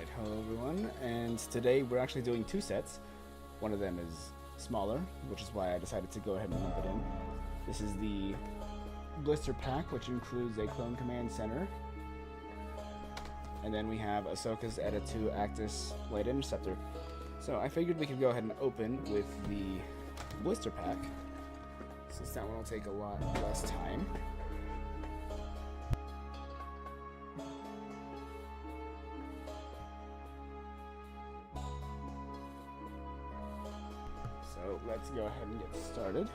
Alright, hello everyone, and today we're actually doing two sets. One of them is smaller, which is why I decided to go ahead and lump it in. This is the Blister pack, which includes a Clone Command Center. And then we have Ahsoka's Eta-2 Actis-Class Interceptor. So I figured we could go ahead and open with the Blister pack, since that one will take a lot less time. So let's go ahead and get started.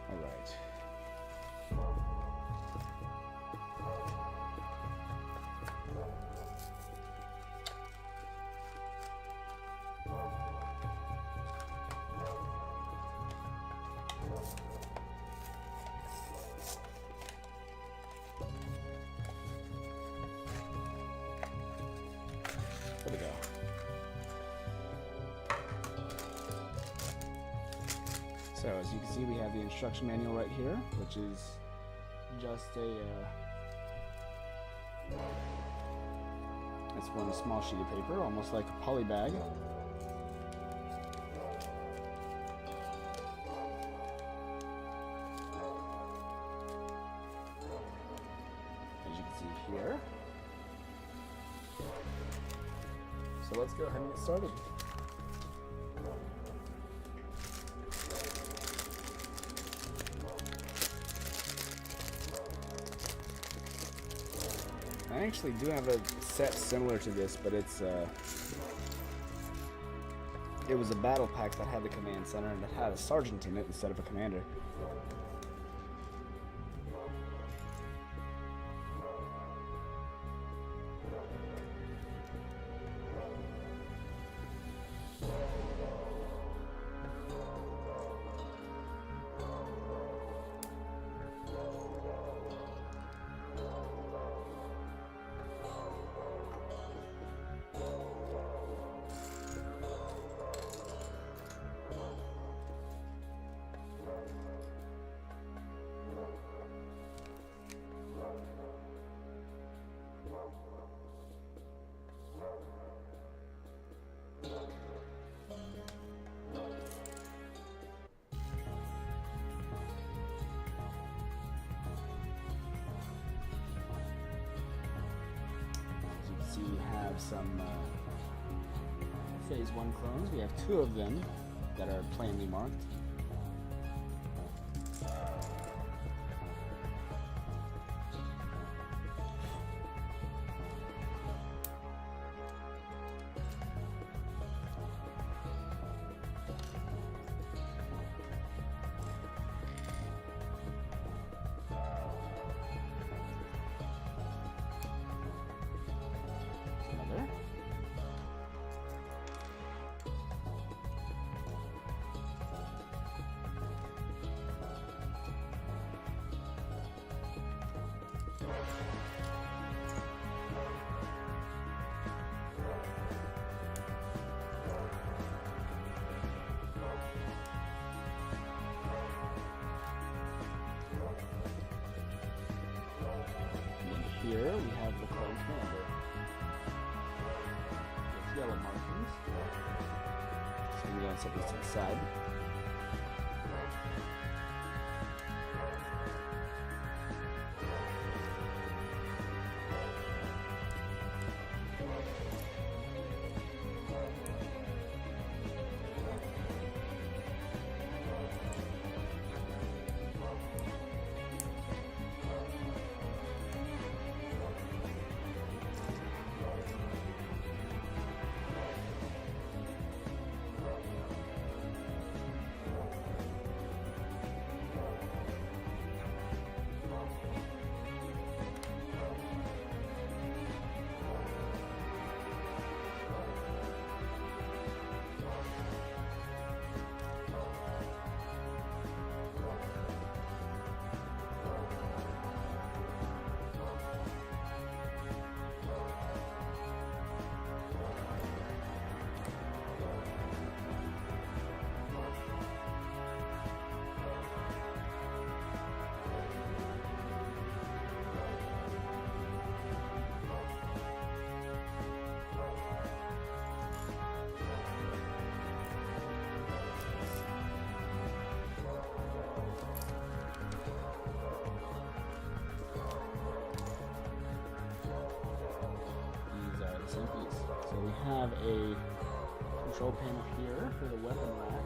All right. There we go. So as you can see, we have the instruction manual right here, which is just it's one small sheet of paper, almost like a poly bag. As you can see here. So let's go ahead and get started. I actually do have a set similar to this, but it was a battle pack that had the command center and it had a sergeant in it instead of a commander. So we have some Phase 1 clones. We have two of them that are plainly marked. Here we have the clone commander with yellow markings. So I'm going to set these to the side. have a control panel here for the weapon rack.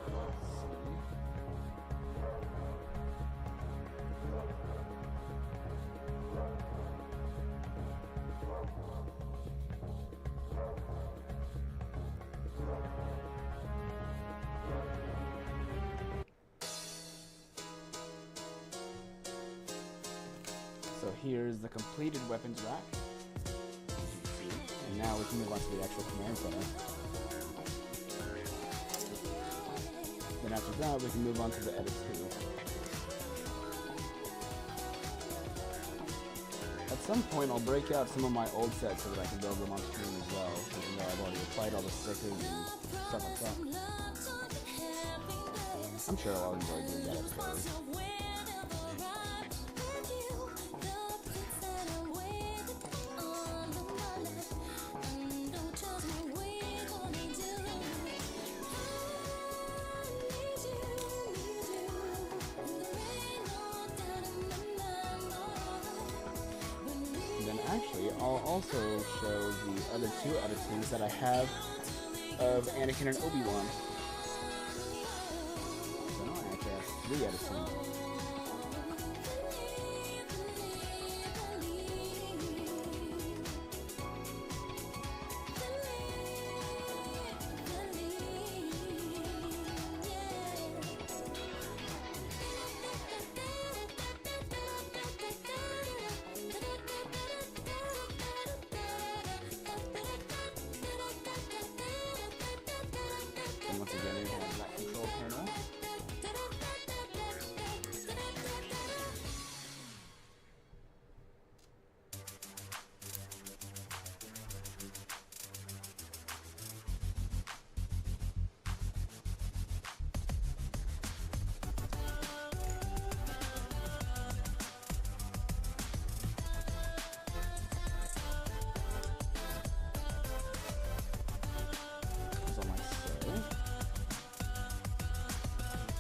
Let's see. So here's the completed weapons rack. And now we can move on to the actual command center. Then after that, we can move on to the Eta-2. At some point, I'll break out some of my old sets so that I can build them on stream as well, even though I've already applied all the stickers and stuff like that. I'm sure I'll enjoy doing that eventually. Actually, I'll also show the other two Eta-2s that I have of Anakin and Obi-Wan. So no, I actually have 3 Eta-2s. And once again, we have that control panel.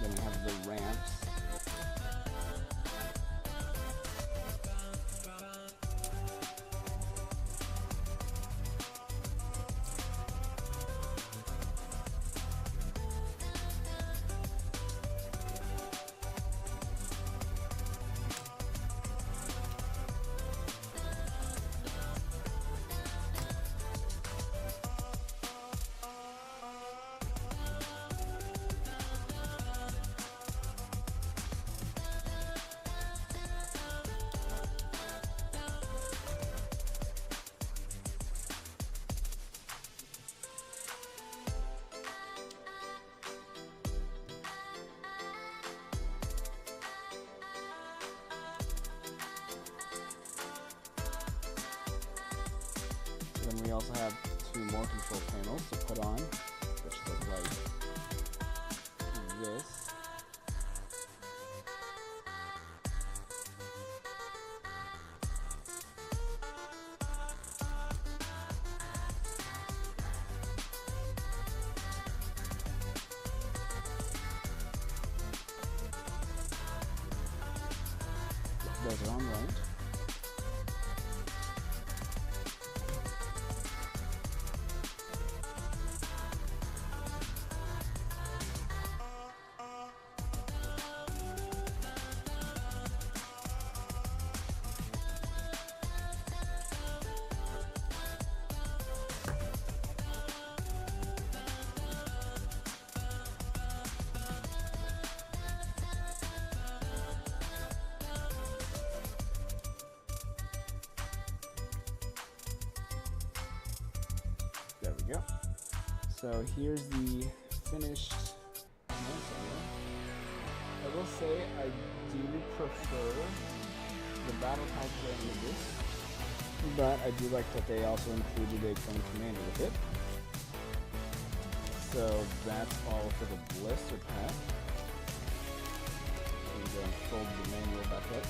Then we have the ramps. Then we also have 2 more control panels to put on, which look like this. Those are on right. There we go. So here's the finished command center. I will say I do prefer the battle pack version of this, but I do like that they also included a clone commander with it. So that's all for the Blister pack. I'm going to fold the manual back up.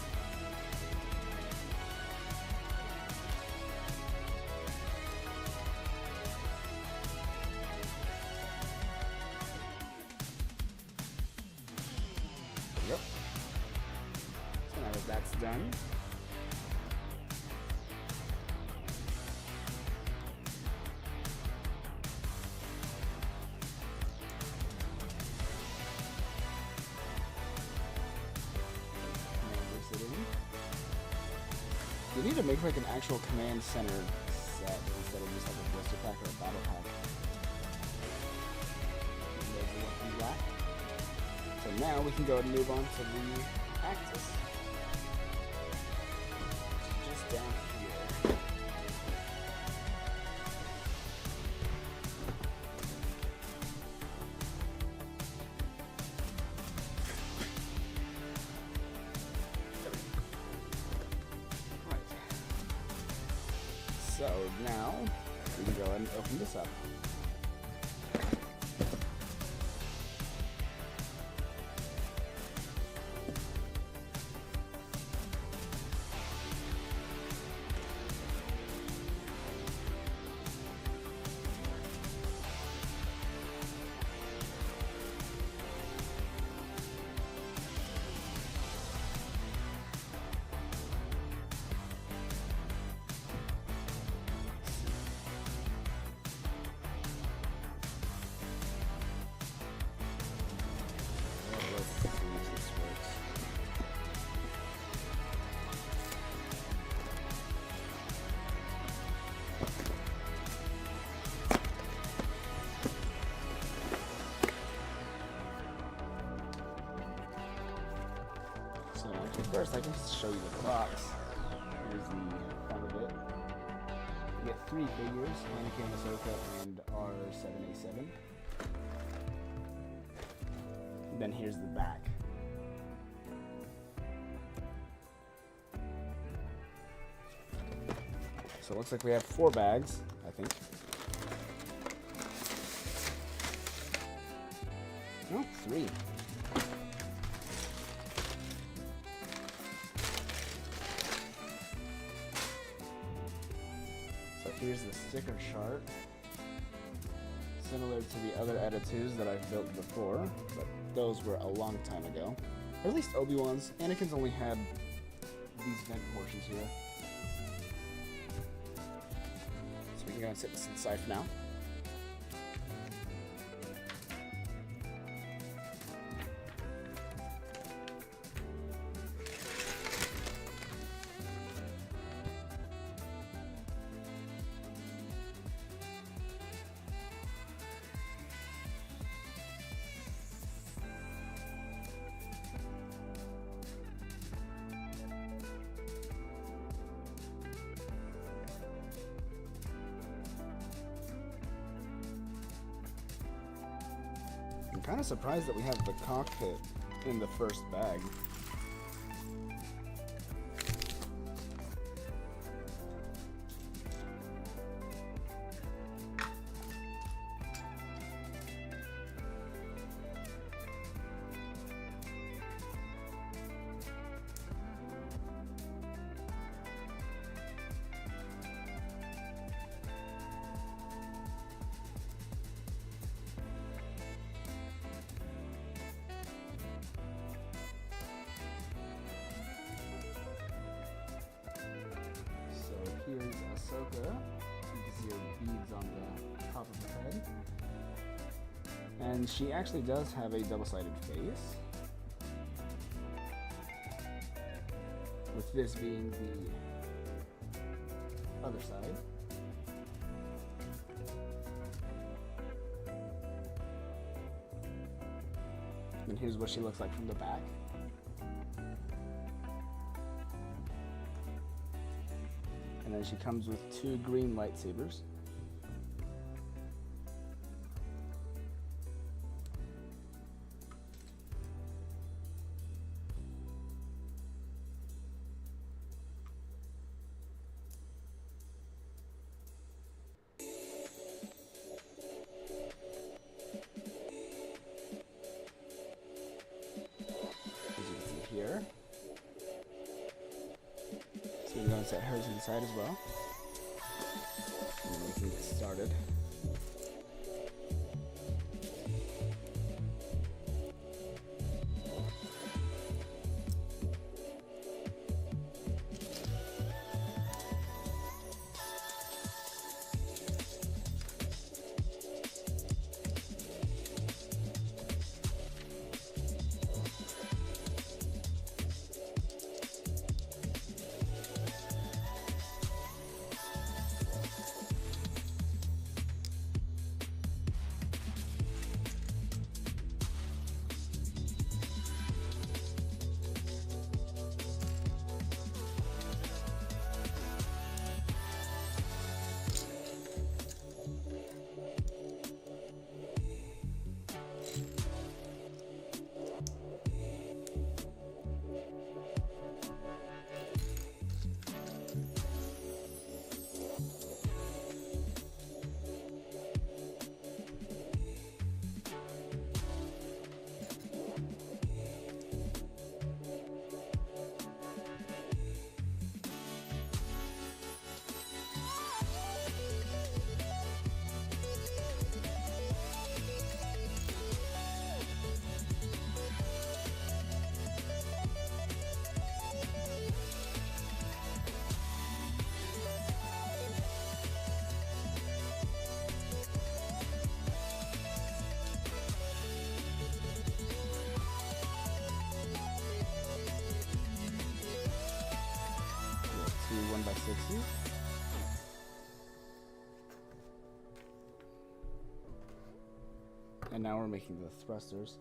Yep. So now that that's done, We need to make like an actual command center set instead of just like a blister pack or a battle pack. And there's the weapon rack. So now we can go ahead and move on to the Actis. Just down here. So now we can go ahead and open this up. First, I can just show you the box. Here's the front of it. You get 3 figures, Anakin, Ahsoka, and R7A7. Then here's the back. So it looks like we have 4 bags, I think. No, 3. So here's the sticker chart, similar to the other Eta-2s that I've built before, but those were a long time ago. Or at least Obi-Wan's. Anakin's only had these vent portions here. So we can go and sit this inside for now. I'm kind of surprised that we have the cockpit in the first bag. Here's Ahsoka. You can see her beads on the top of her head. And she actually does have a double-sided face, with this being the other side. And here's what she looks like from the back. And then she comes with 2 green lightsabers. As you can see here. So we're going to set hers inside as well. And then we can get started. 60. And now we're making the thrusters.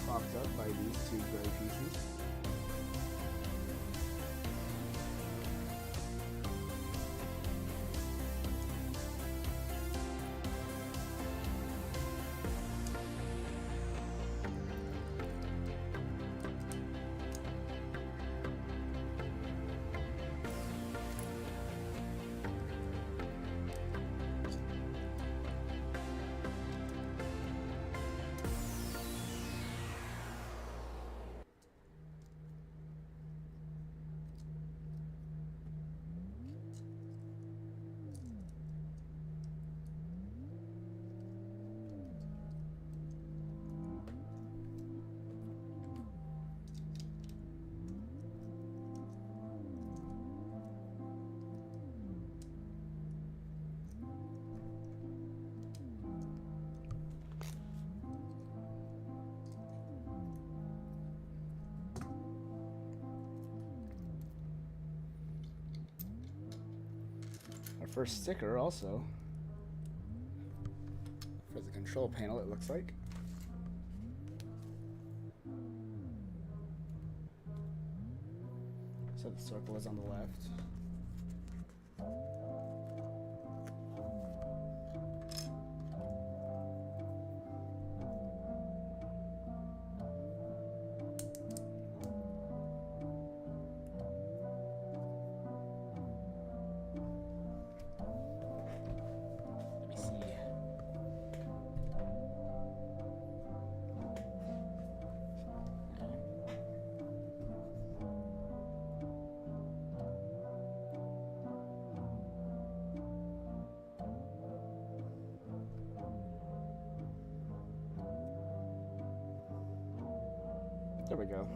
Propped up by these two gray pieces. First sticker also for the control panel, it looks like. So the circle is on the left. There we go.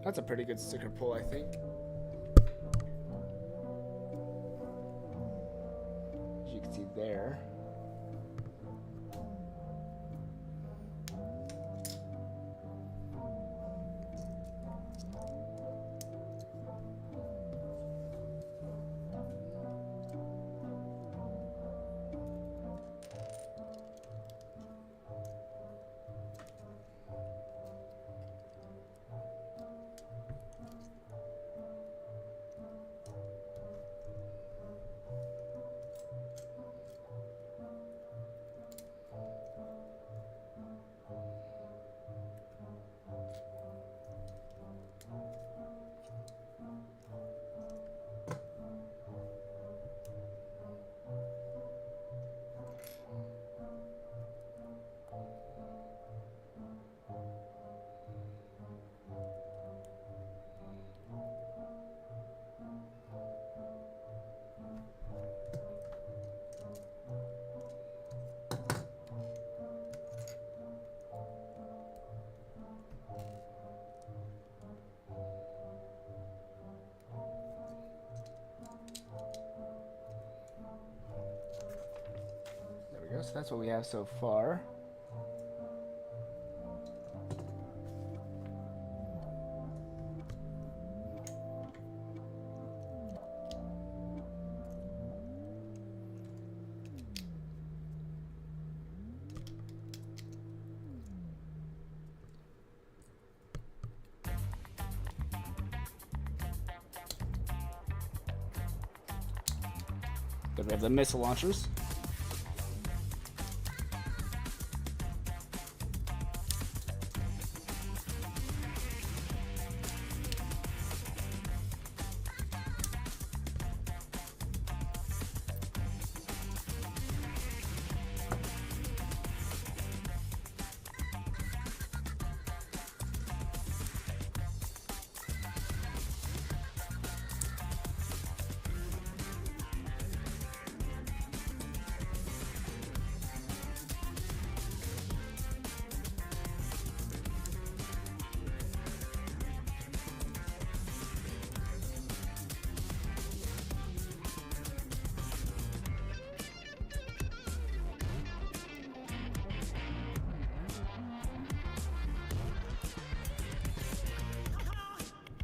That's a pretty good sticker pull, I think. As you can see there. So that's what we have so far. Then we have the missile launchers.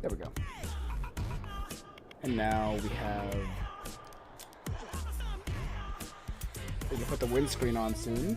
There we go. And now we can put the windscreen on soon.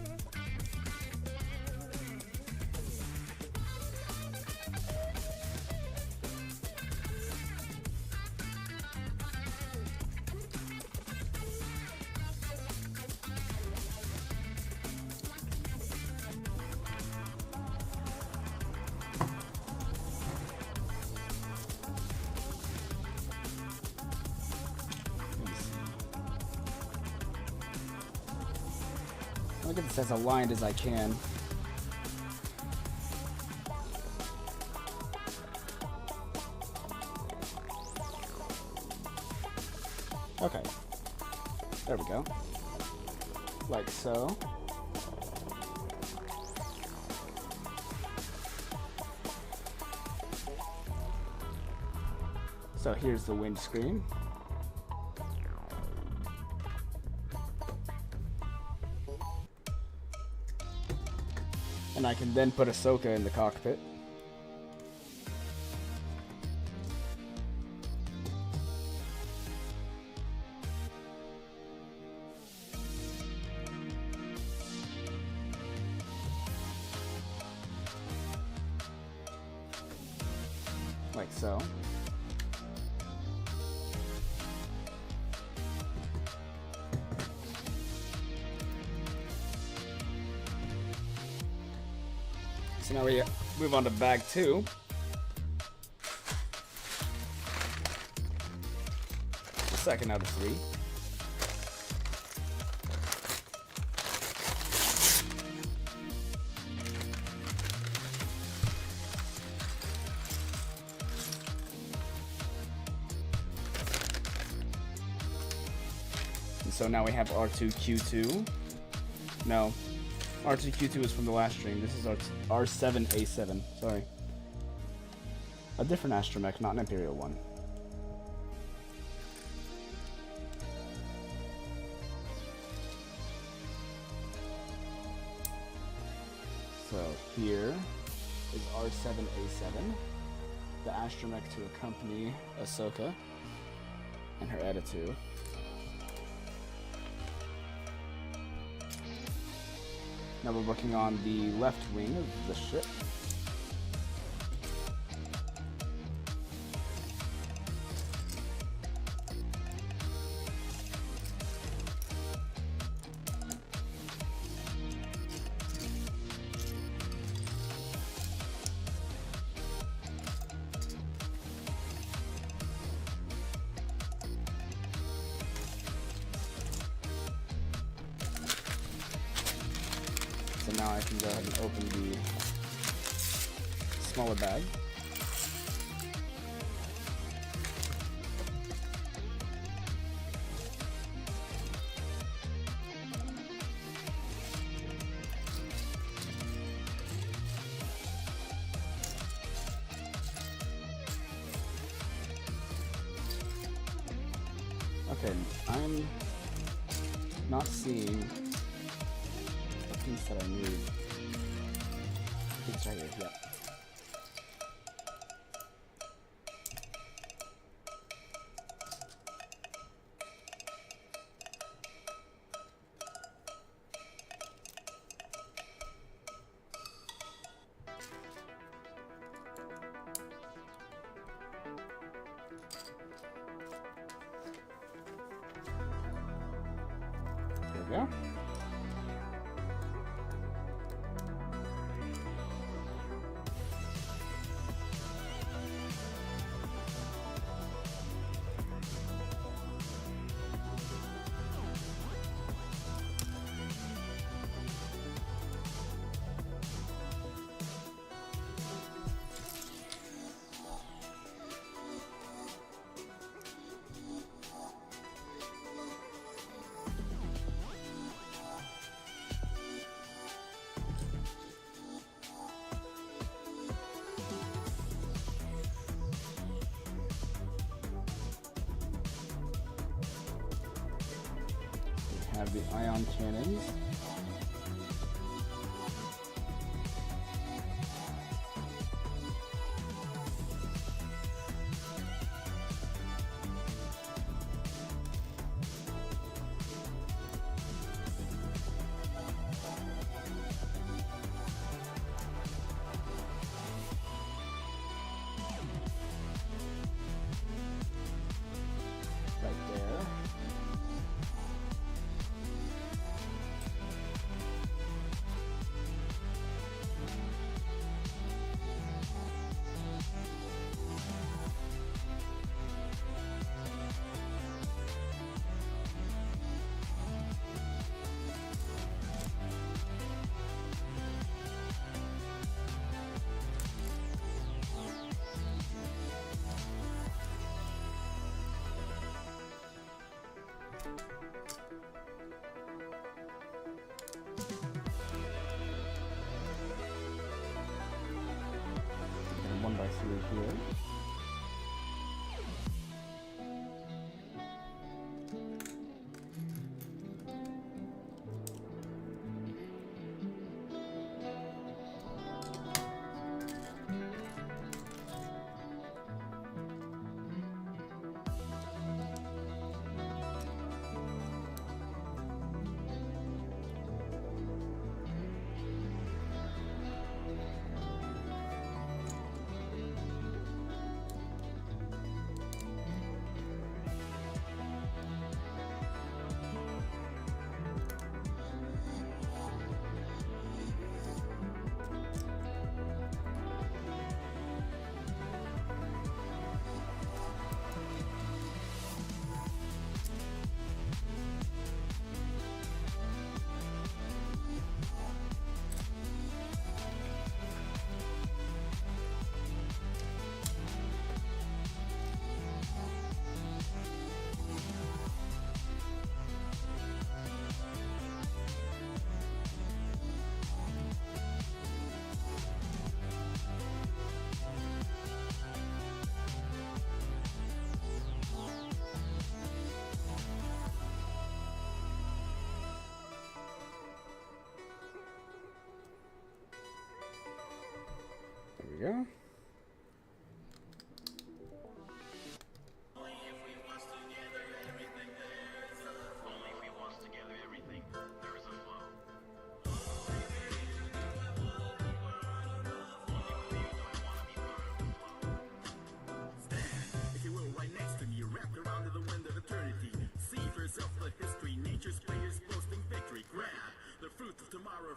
I'll get this as aligned as I can. Okay. There we go. Like so. So here's the windscreen. And I can then put Ahsoka in the cockpit. Like so. So now we move on to bag 2. The second out of 3. And so now we have R2-Q2. No. R2-Q2 is from the last stream. This is R7A7. Sorry. A different astromech, not an Imperial one. So here is R7A7, the astromech to accompany Ahsoka and her Eta-2. Now we're working on the left wing of the ship. So now I can go ahead and open the smaller bag. Okay, I'm not seeing piece that I need. I think it's right here, yeah. There we go. Have the ion cannons. Right there. And 1x3 here. There we go.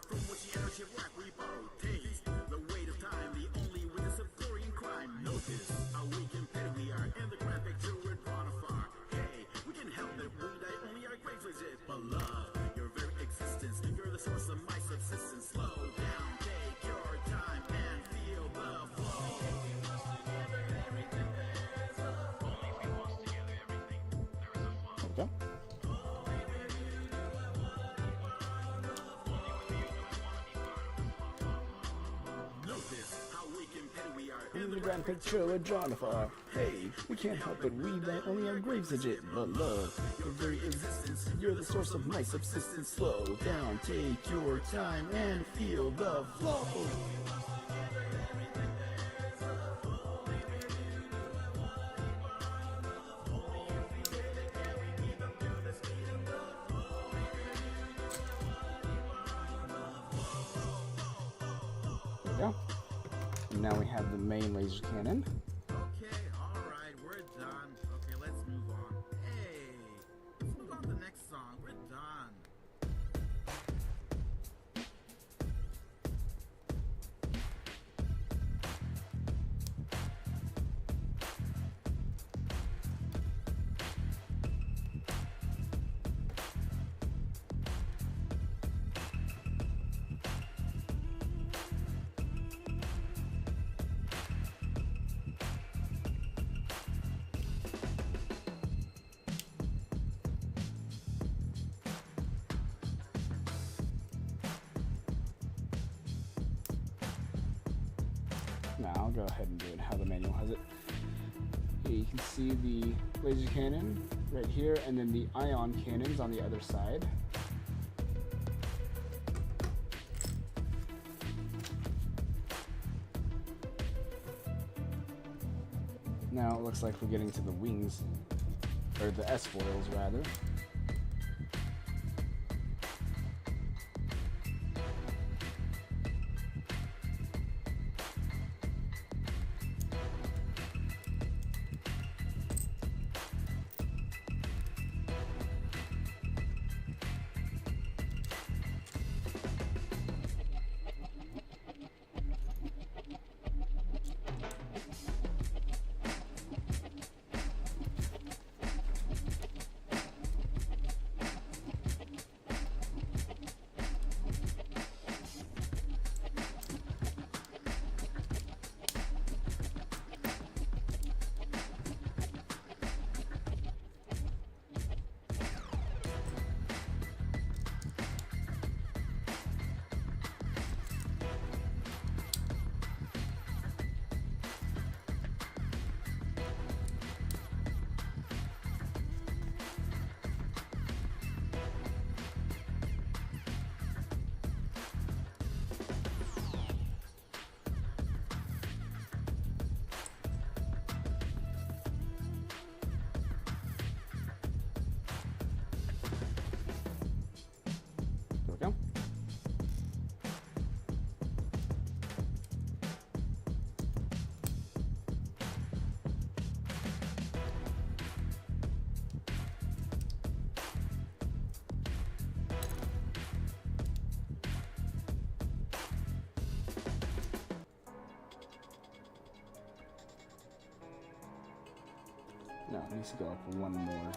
From which the energy of life we borrow. Taste the weight of time, the only witness of glory and crime. Notice how weak and petty we are, and the grand picture we're drawn afar. Hey, we can help it, we die only our graves legit. But love, your very existence, you're the source of my subsistence. Slow down, take your time, and feel the flow. If we was together, everything there's love. Only if we was together, everything there is a flow. Okay. Notice how weak and petty we are, in the grand picture with Jonathan. Hey, we can't help it, we only have graves legit. Love, your very existence, you're the source of my subsistence. Slow down, take your time and feel the flow. There we go. And now we have the main laser cannon. Okay, alright, we're done. Okay, let's move on. Hey, let's move on to the next song. We're done. Now I'll go ahead and do it how the manual has it. Here you can see the laser cannon right here, and then the ion cannons on the other side. Now it looks like we're getting to the wings, or the S-foils rather. There we go. No, it needs to go up one more.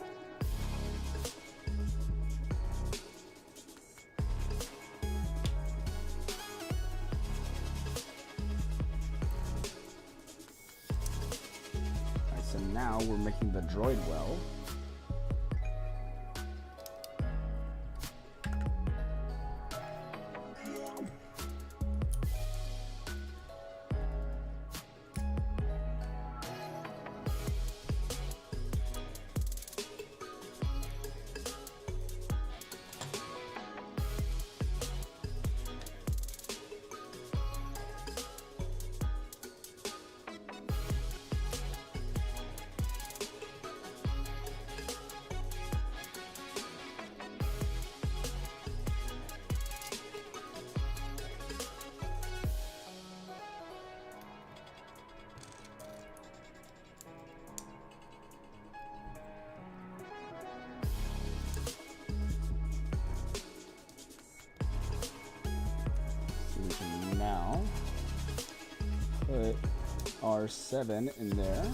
Alright, so now we're making the droid well. We can now put our 7 in there.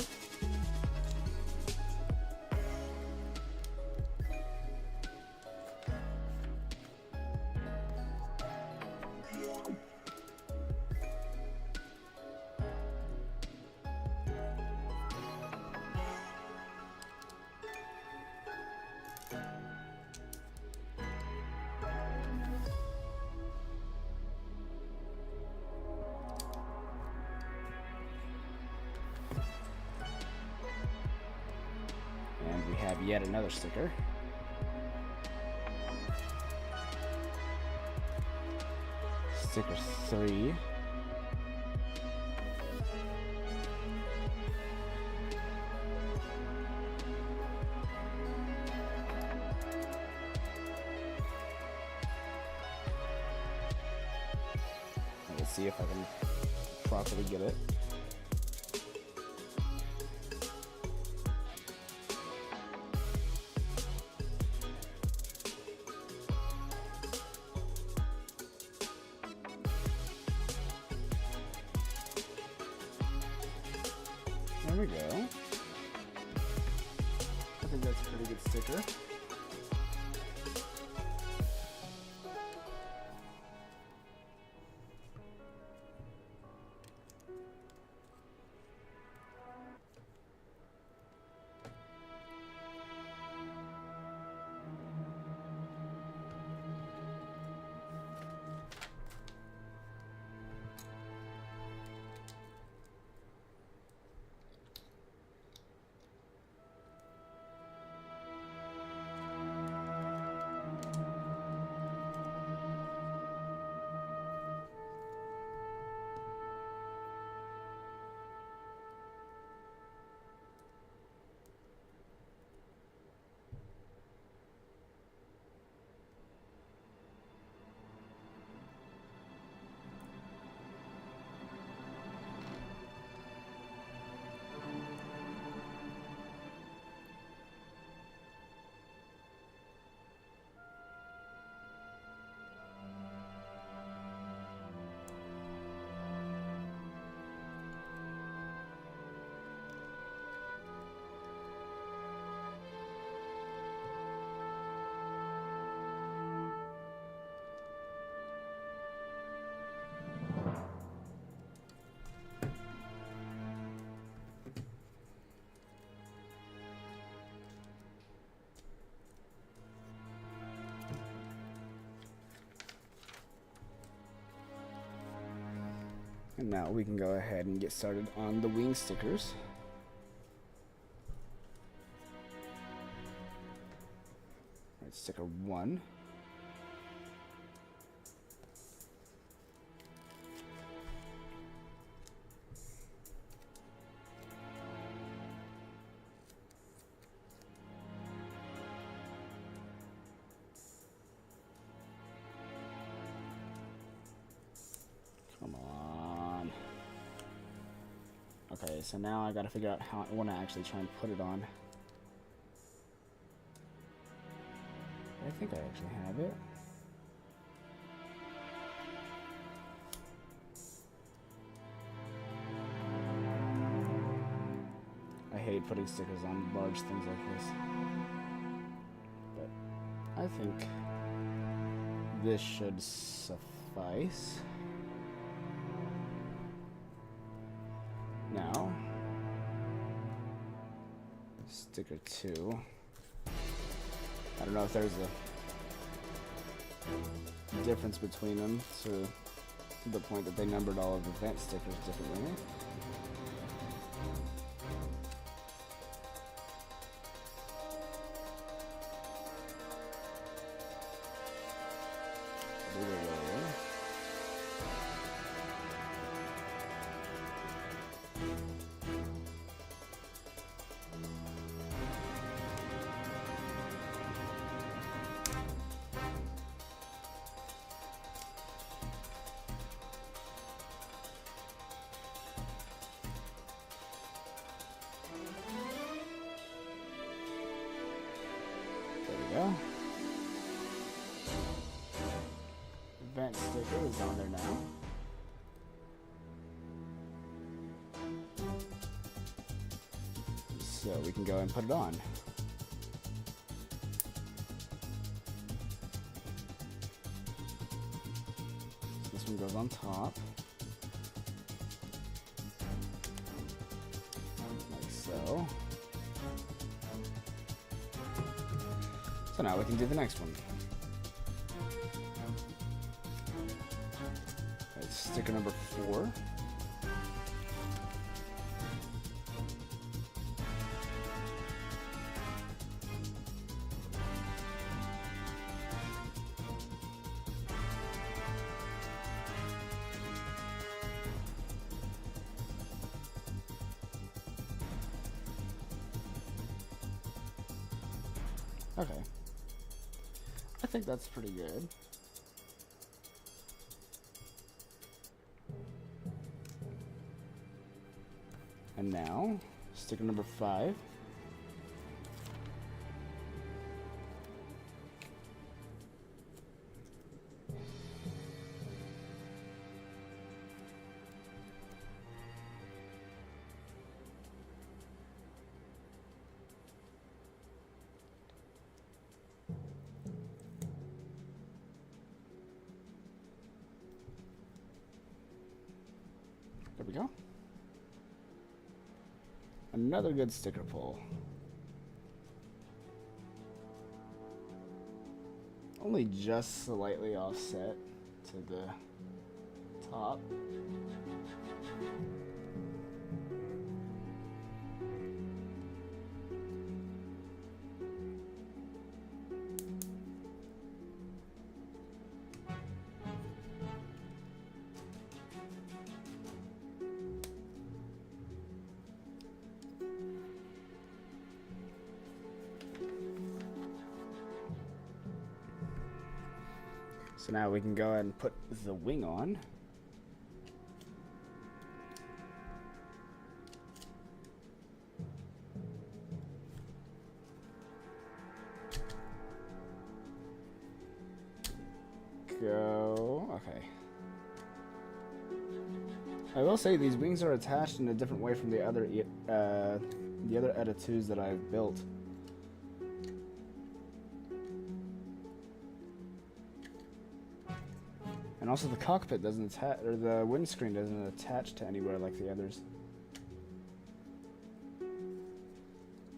we have yet another sticker. Sticker 3. Let's see if I can properly get it. There we go. I think that's a pretty good sticker. And now we can go ahead and get started on the wing stickers. Alright, sticker 1. Come on. Okay, so now I gotta figure out how I want to actually try and put it on. I think I actually have it. I hate putting stickers on large things like this. But I think this should suffice. Now, sticker 2. I don't know if there's a difference between them to the point that they numbered all of the event stickers differently. Go. Event sticker is on there now. So we can go and put it on. This one goes on top. Like so. So now we can do the next one. That's sticker number 4. Okay. I think that's pretty good. And now, sticker number 5. There we go. Another good sticker pull. Only just slightly offset to the top. So now we can go ahead and put the wing on. Go. Okay. I will say these wings are attached in a different way from the other Eta-2s that I've built. And also the cockpit doesn't attach, or the windscreen doesn't attach to anywhere like the others.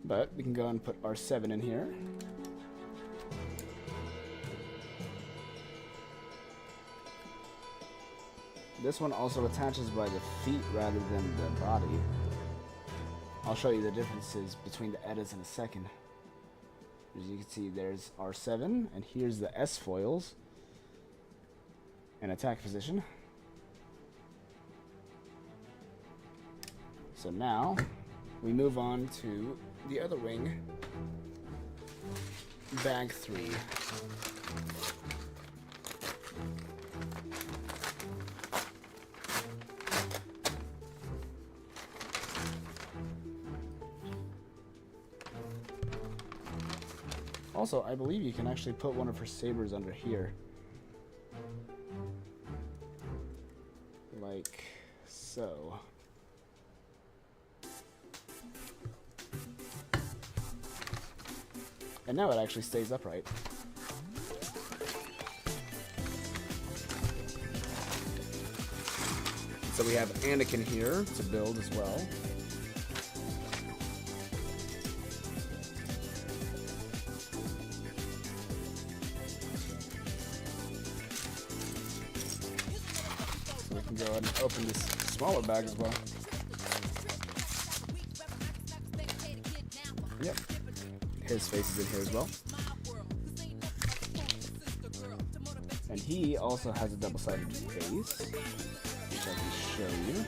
But we can go and put our 7 in here. This one also attaches by the feet rather than the body. I'll show you the differences between the Etas in a second. As you can see, there's R7, and here's the S foils. In attack position. So now we move on to the other wing, bag 3. Also, I believe you can actually put one of her sabers under here. Like so. And now it actually stays upright. So we have Anakin here to build as well. Go ahead and open this smaller bag as well. Yep. His face is in here as well. And he also has a double-sided face, which I can show you.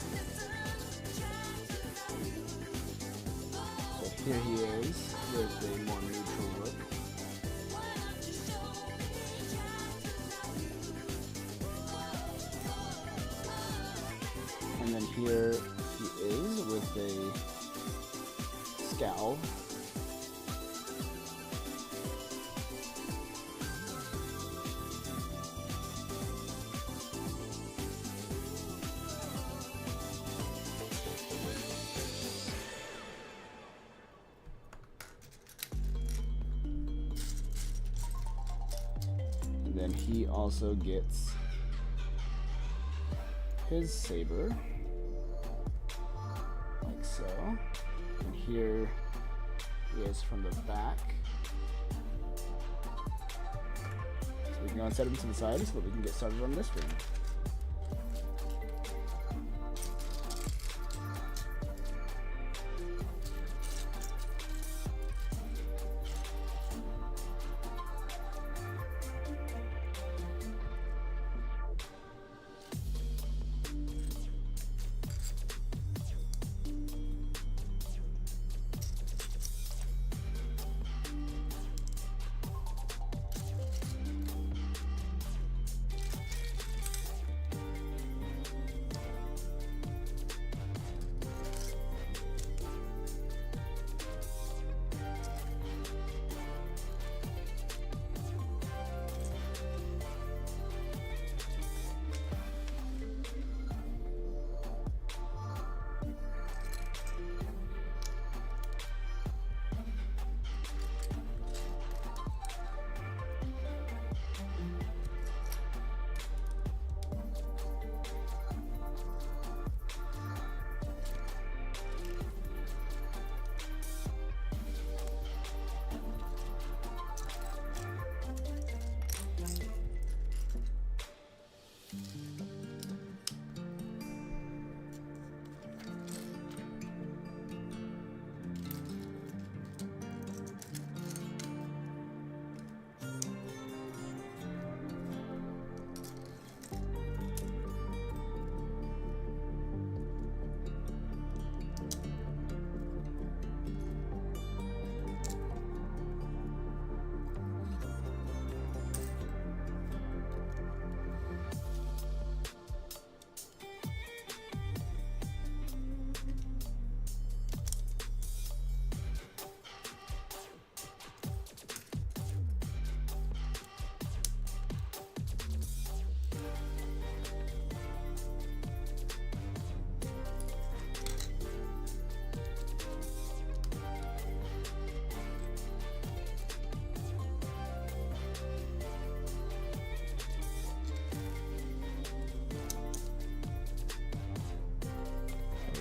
So here he is with a more neutral look. And then here he is with a scowl. And then he also gets his saber. So, and here he is from the back. So we can go and set him to the side so that we can get started on this one.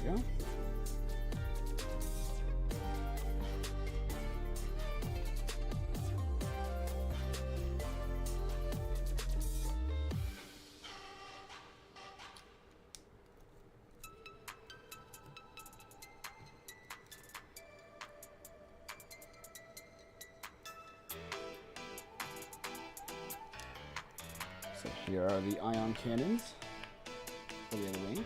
we go. So here are the ion cannons for the other wing.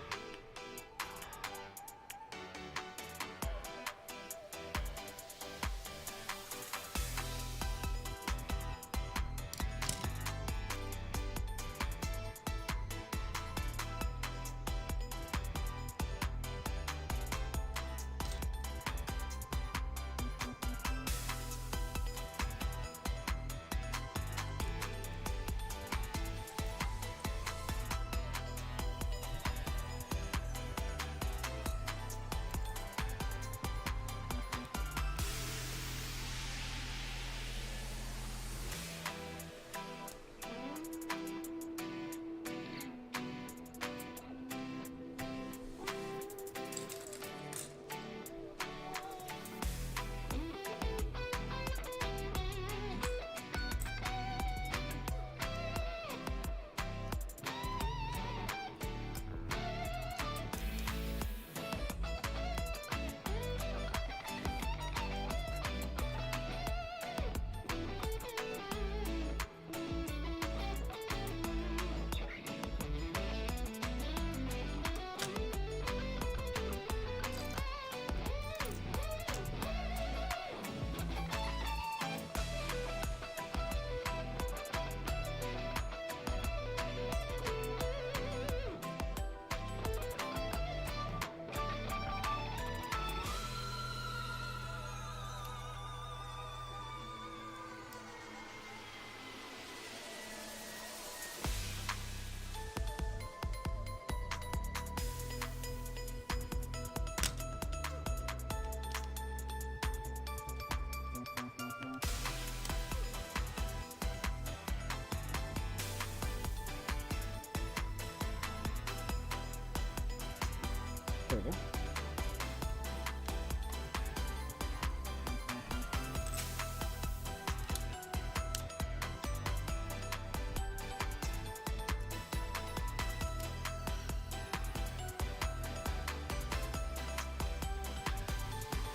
There we go.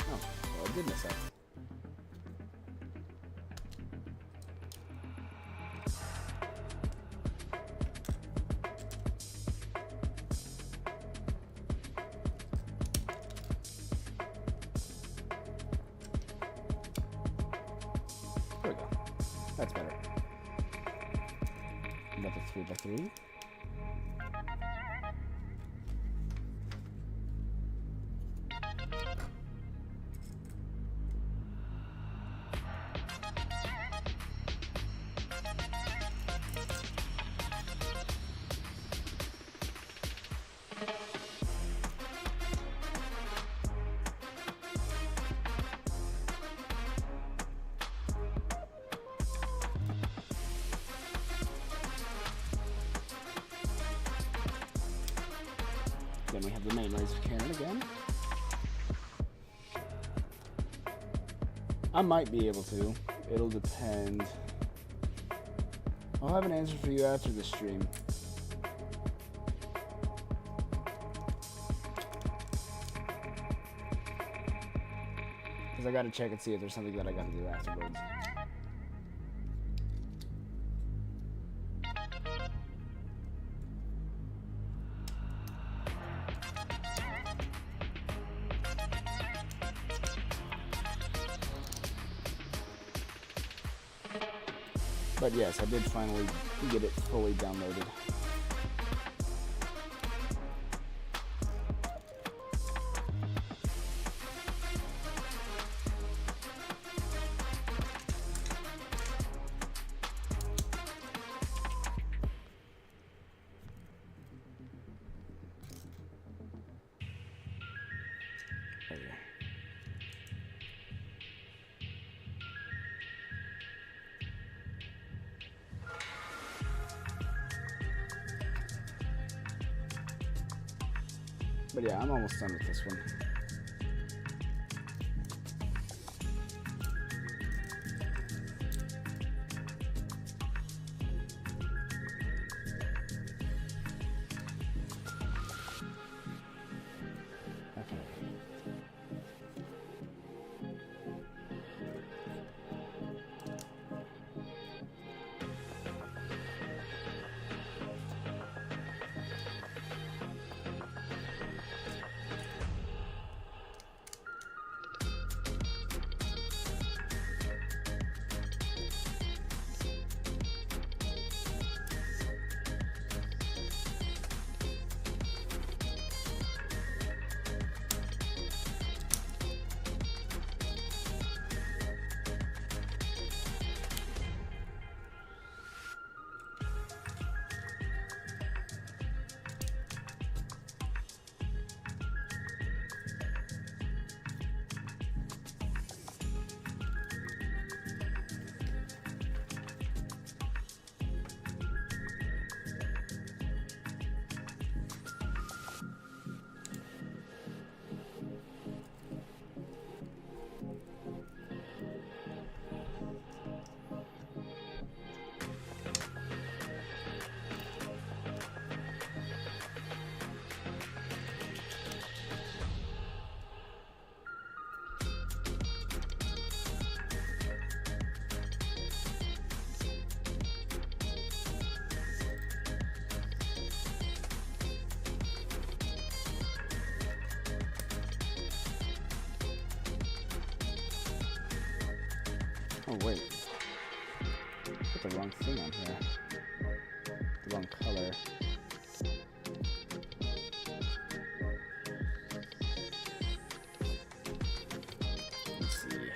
Oh, well, I did miss that. There we go. That's better. Another 3x3. Then we have the main laser cannon again. I might be able to. It'll depend. I'll have an answer for you after the stream. Because I gotta check and see if there's something that I gotta do afterwards. But yes, I did finally get it fully downloaded. There we go. But yeah, I'm almost done with this one. Oh wait, put the wrong thing on here. The wrong color. Let's see.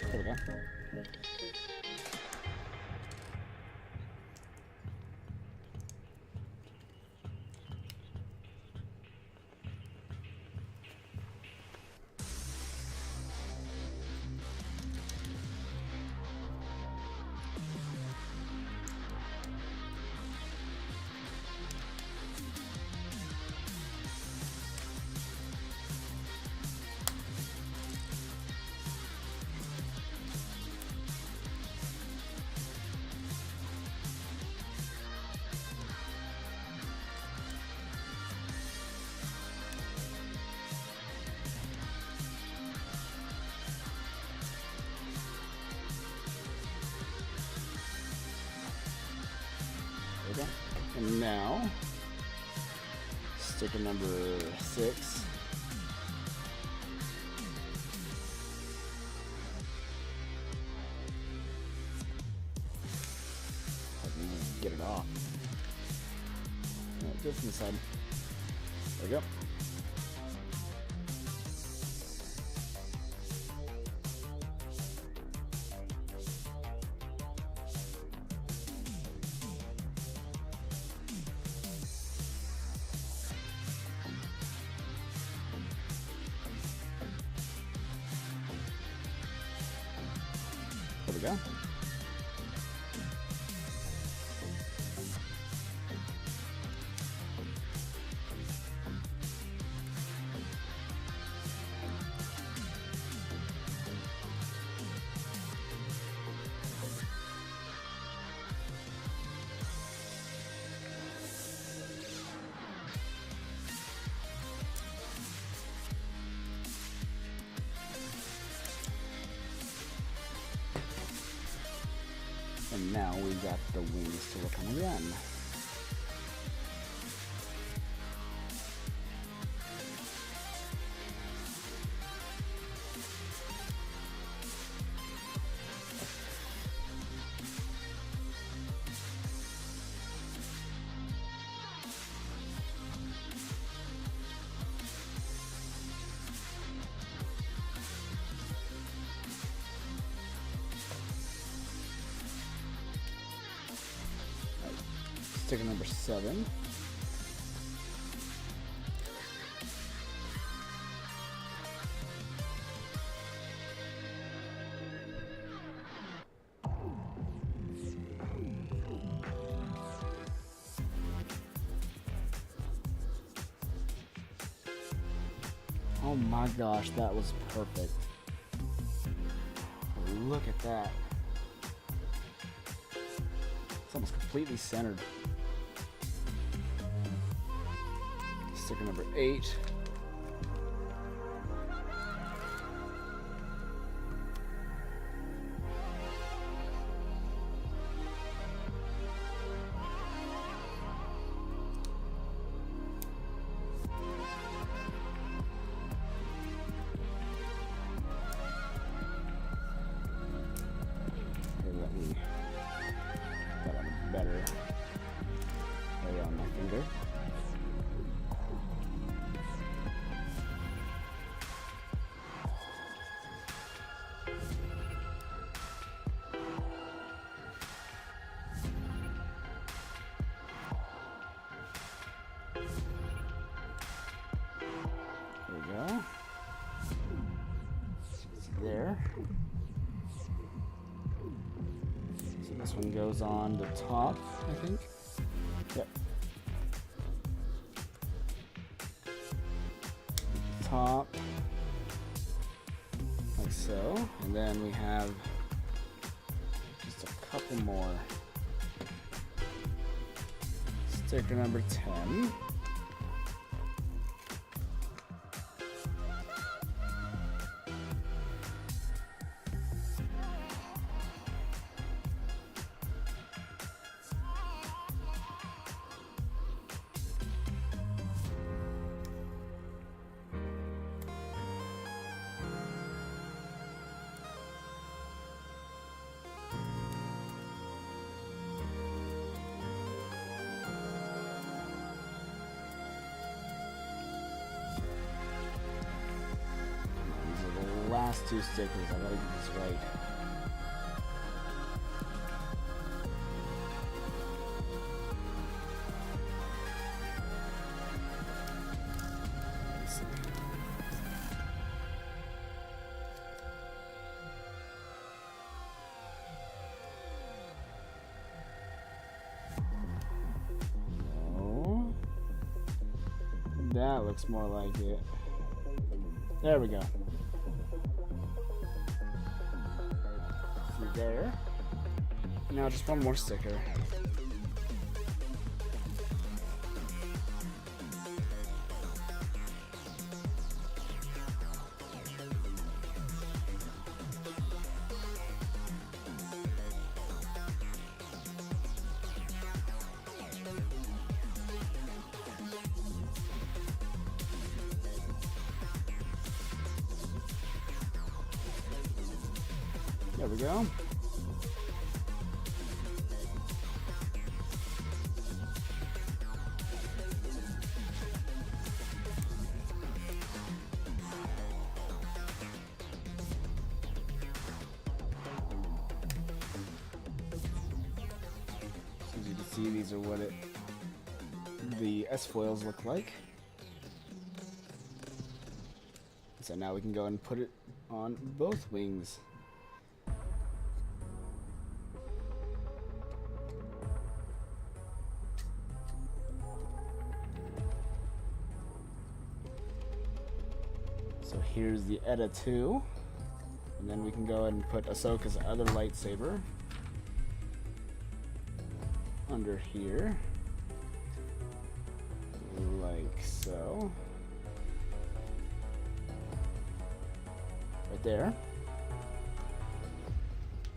There we go. And now, sticker number 6. Get it off. Just inside. There we go. There we go. And now we've got the wings to work on again. Sticker number 7. Oh my gosh, that was perfect. Look at that. It's almost completely centered. Sticker number 8. Better area on my finger. There we go. It's there. This one goes on the top, I think. Yep. Top, like so. And then we have just a couple more. Sticker number 10. Last 2 stickers, I gotta get this right. Let's see. No. That looks more like it. There we go. There. Now just one more sticker. There we go. As you can see, these are what the S-foils look like. So now we can go and put it on both wings. So here's the Eta-2, and then we can go ahead and put Ahsoka's other lightsaber under here, like so, right there.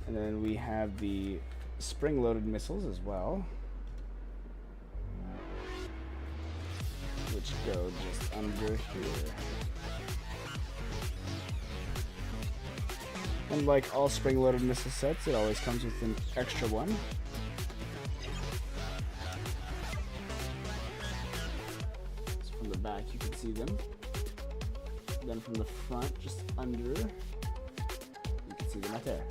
And then we have the spring-loaded missiles as well, which go just under here. And like all spring-loaded missile sets, it always comes with an extra one. So from the back, you can see them. Then from the front, just under, you can see them right there.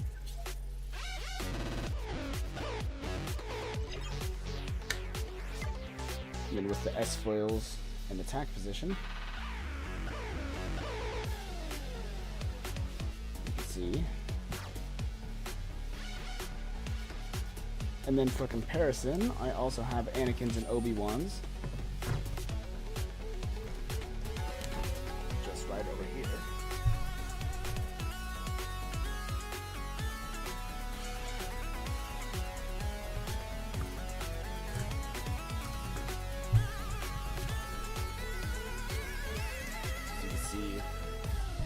And then with the S-foils in attack position, see. And then for comparison, I also have Anakin's and Obi-Wan's just right over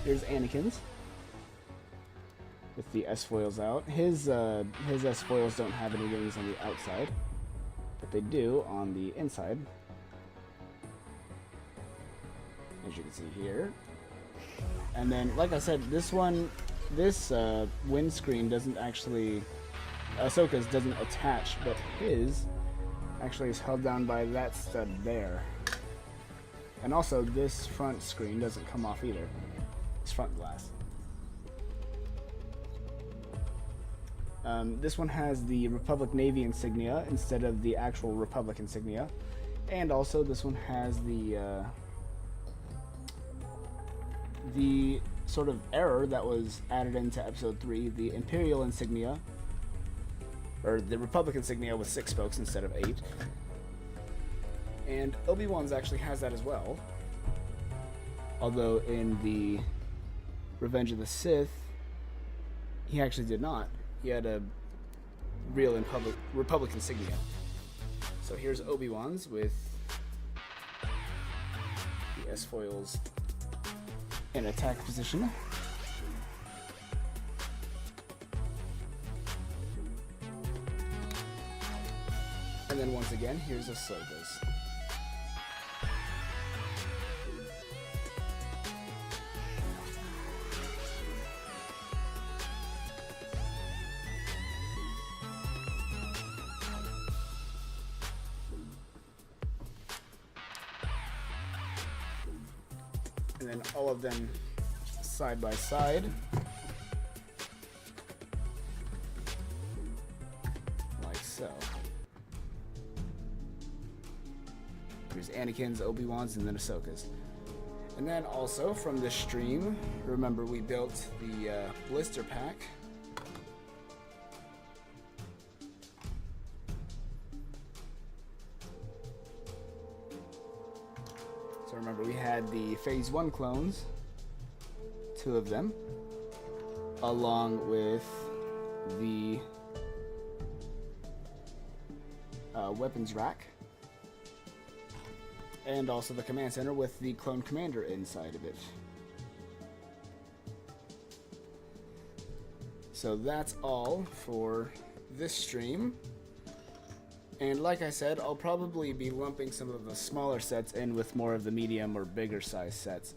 Here's Anakin's with the S-foils out. His S-foils don't have any wings on the outside, but they do on the inside, as you can see here. And then, like I said, this windscreen doesn't actually, Ahsoka's doesn't attach, but his actually is held down by that stud there. And also, this front screen doesn't come off either. It's front glass. This one has the Republic Navy insignia instead of the actual Republic insignia. And also, this one has the sort of error that was added into Episode 3, the Imperial insignia, or the Republic insignia with 6 spokes instead of 8. And Obi-Wan's actually has that as well. Although in the Revenge of the Sith, he actually did not. He had a real Republic insignia. So here's Obi-Wan's with the S-foils in attack position. And then once again, here's Ahsoka's. And then all of them side by side, like so. Here's Anakin's, Obi-Wan's, and then Ahsoka's. And then also from this stream, remember we built the blister pack. So remember we had the Phase 1 clones, 2 of them, along with the weapons rack, and also the command center with the clone commander inside of it. So that's all for this stream. And like I said, I'll probably be lumping some of the smaller sets in with more of the medium or bigger size sets.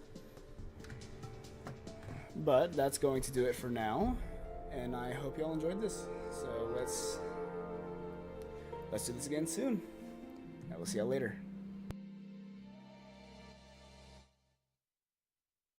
But that's going to do it for now, and I hope y'all enjoyed this. So let's do this again soon. I will see y'all later.